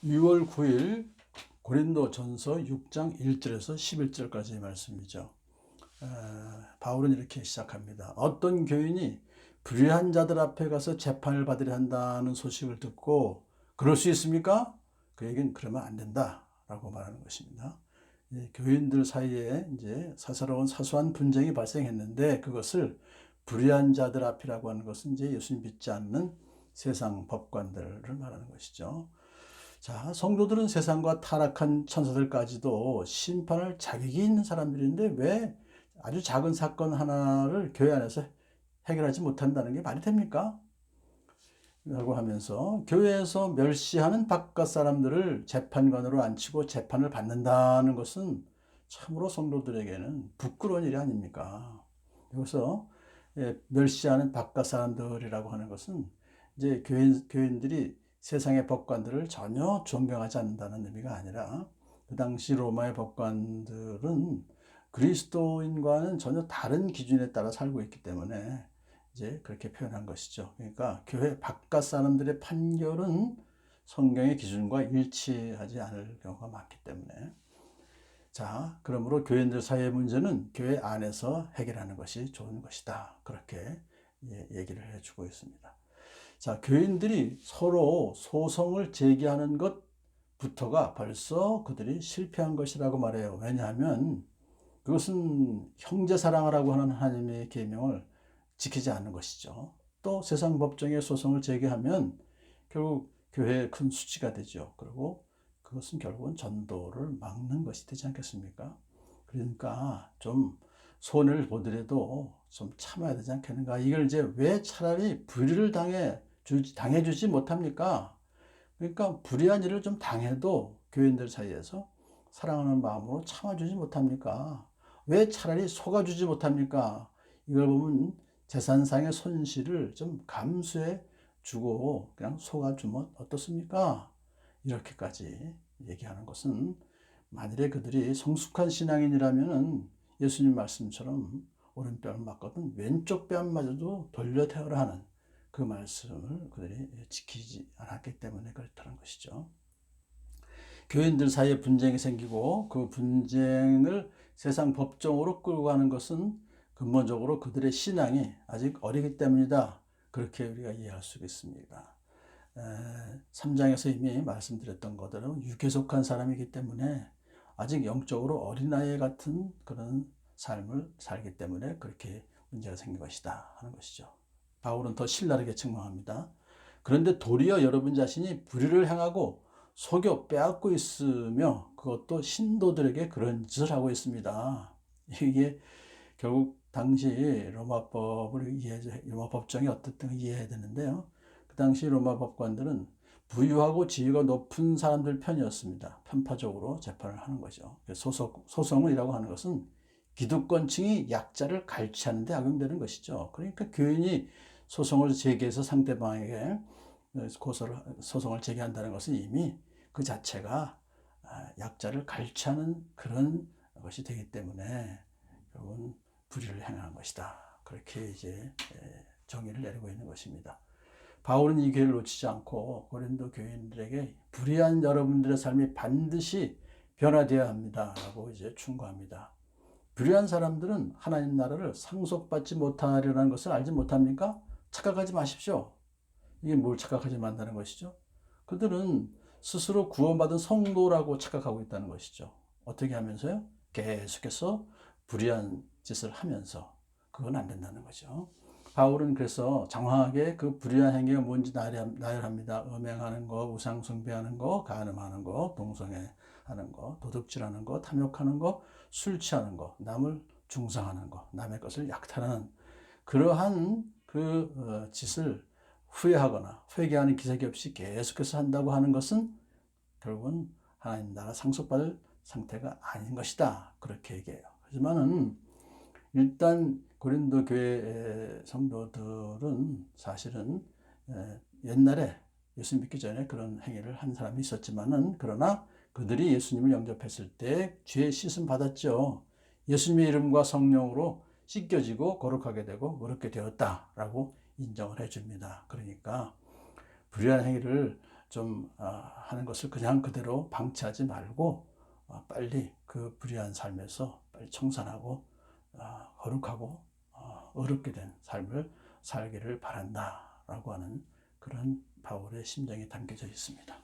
6월 9일 고린도전서 6장 1절에서 11절까지의 말씀이죠. 바울은 이렇게 시작합니다. 어떤 교인이 불의한 자들 앞에 가서 재판을 받으려 한다는 소식을 듣고 그럴 수 있습니까? 그에겐 그러면 안 된다라고 말하는 것입니다. 교인들 사이에 이제 사소한 분쟁이 발생했는데 그것을 불의한 자들 앞이라고 하는 것은 이제 예수님 믿지 않는 세상 법관들을 말하는 것이죠. 자, 성도들은 세상과 타락한 천사들까지도 심판할 자격이 있는 사람들인데 왜 아주 작은 사건 하나를 교회 안에서 해결하지 못한다는 게 말이 됩니까? 라고 하면서 교회에서 멸시하는 바깥 사람들을 재판관으로 앉히고 재판을 받는다는 것은 참으로 성도들에게는 부끄러운 일이 아닙니까? 여기서 멸시하는 바깥 사람들이라고 하는 것은 이제 교인들이 세상의 법관들을 전혀 존경하지 않는다는 의미가 아니라 그 당시 로마의 법관들은 그리스도인과는 전혀 다른 기준에 따라 살고 있기 때문에 이제 그렇게 표현한 것이죠. 그러니까 교회 바깥 사람들의 판결은 성경의 기준과 일치하지 않을 경우가 많기 때문에 자, 그러므로 교인들 사이의 문제는 교회 안에서 해결하는 것이 좋은 것이다. 그렇게 얘기를 해주고 있습니다. 자, 교인들이 서로 소송을 제기하는 것부터가 벌써 그들이 실패한 것이라고 말해요. 왜냐하면 그것은 형제 사랑하라고 하는 하나님의 계명을 지키지 않는 것이죠. 또 세상 법정에 소송을 제기하면 결국 교회의 큰 수치가 되죠. 그리고 그것은 결국은 전도를 막는 것이 되지 않겠습니까? 그러니까 좀 손해를 보더라도 좀 참아야 되지 않겠는가? 이걸 이제 왜 차라리 불의를 당해주지 못합니까? 그러니까 불의한 일을 좀 당해도 교인들 사이에서 사랑하는 마음으로 참아주지 못합니까? 왜 차라리 속아주지 못합니까? 이걸 보면 재산상의 손실을 좀 감수해 주고 그냥 속아주면 어떻습니까? 이렇게까지 얘기하는 것은 만일에 그들이 성숙한 신앙인이라면 예수님 말씀처럼 오른뺨을 맞거든 왼쪽 뺨마저도 돌려 태우라 하는 그 말씀을 그들이 지키지 않았기 때문에 그렇다는 것이죠. 교인들 사이에 분쟁이 생기고 그 분쟁을 세상 법정으로 끌고 가는 것은 근본적으로 그들의 신앙이 아직 어리기 때문이다. 그렇게 우리가 이해할 수 있습니다. 3장에서 이미 말씀드렸던 것들은 육에 속한 사람이기 때문에 아직 영적으로 어린아이 같은 그런 삶을 살기 때문에 그렇게 문제가 생긴 것이다 하는 것이죠. 바울은 더 신랄하게 책망합니다. 그런데 도리어 여러분 자신이 불의를 행하고 속여 빼앗고 있으며 그것도 신도들에게 그런 짓을 하고 있습니다. 이게 결국 당시 로마 법정이 어떻든 이해해야 되는데요. 그 당시 로마 법관들은 부유하고 지위가 높은 사람들 편이었습니다. 편파적으로 재판을 하는 거죠. 소송이라고 하는 것은 기득권층이 약자를 갈취하는 데 악용되는 것이죠. 그러니까 교인이 소송을 제기해서 상대방에게 소송을 제기한다는 것은 이미 그 자체가 약자를 갈취하는 그런 것이 되기 때문에 결국은 불의를 행한 것이다. 그렇게 이제 정의를 내리고 있는 것입니다. 바울은 이 기회를 놓치지 않고 고린도 교인들에게 불의한 여러분들의 삶이 반드시 변화되어야 합니다. 라고 이제 충고합니다. 불의한 사람들은 하나님 나라를 상속받지 못하리라는 것을 알지 못합니까? 착각하지 마십시오. 이게 뭘 착각하지 만다는 것이죠? 그들은 스스로 구원받은 성도라고 착각하고 있다는 것이죠. 어떻게 하면서요? 계속해서 불의한 짓을 하면서 그건 안 된다는 거죠. 바울은 그래서 장황하게 그 불의한 행위가 뭔지 나열합니다. 음행하는 거, 우상 숭배하는 거, 간음하는 거, 동성애하는 거, 도둑질하는 거, 탐욕하는 거, 술 취하는 거, 남을 중상하는 거, 남의 것을 약탈하는 그러한 그 짓을 후회하거나 회개하는 기색이 없이 계속해서 한다고 하는 것은 결국은 하나님 나라 상속받을 상태가 아닌 것이다. 그렇게 얘기해요. 하지만은 일단 고린도 교회 성도들은 사실은 옛날에 예수 믿기 전에 그런 행위를 한 사람이 있었지만은 그러나 그들이 예수님을 영접했을 때 죄 씻음 받았죠. 예수님의 이름과 성령으로 씻겨지고 거룩하게 되고 그렇게 되었다라고 인정을 해줍니다. 그러니까 불의한 행위를 좀 하는 것을 그냥 그대로 방치하지 말고 빨리 그 불의한 삶에서 빨리 청산하고 거룩하고 의롭게 된 삶을 살기를 바란다라고 하는 그런 바울의 심정이 담겨져 있습니다.